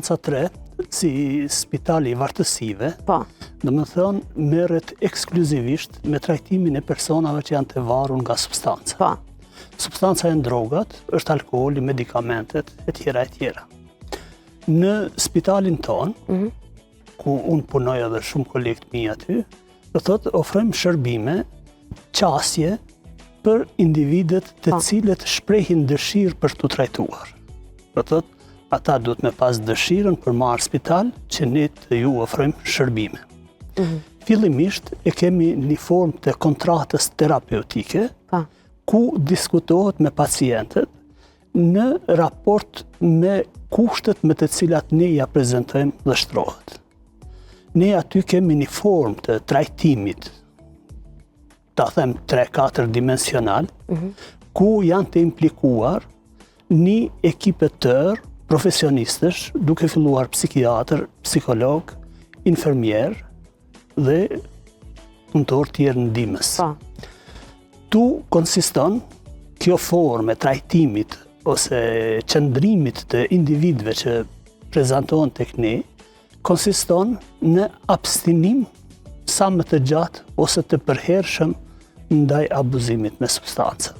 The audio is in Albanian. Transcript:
3, si spitali i vartësive, Po. domethënë merret ekskluzivisht me trajtimin e personave që janë të varur nga substanca. Po. Substanca janë drogat, është alkooli, medikamentet, e tjera e tjera. Në spitalin tonë, ku unë punoj edhe shumë kolegë mi aty, do thotë ofrojmë shërbime, qasje për individet të cilët shprehin dëshirë për të trajtuar. Do thotë, ata duhet me pas dëshirën për marrë spital që ne të ju ofrojmë shërbime. Fillimisht e kemi një formë të kontratës terapeutike, ku diskutohet me pacientët në raport me kushtet me të cilat ne ja prezentojmë dhe shtrohet. Ne aty kemi një formë të trajtimit, ta them 3-4 dimensional, ku janë të implikuar një ekip e tërë profesionistësh, duke filluar psikiatër, psikolog, infermier dhe punëtor tjerë ndihmës. Tu konsiston kjo formë e trajtimit ose qëndrimit të individëve që prezentohen tek ne, konsiston në abstinim sa më të gjatë ose të përhershëm ndaj abuzimit me substanca.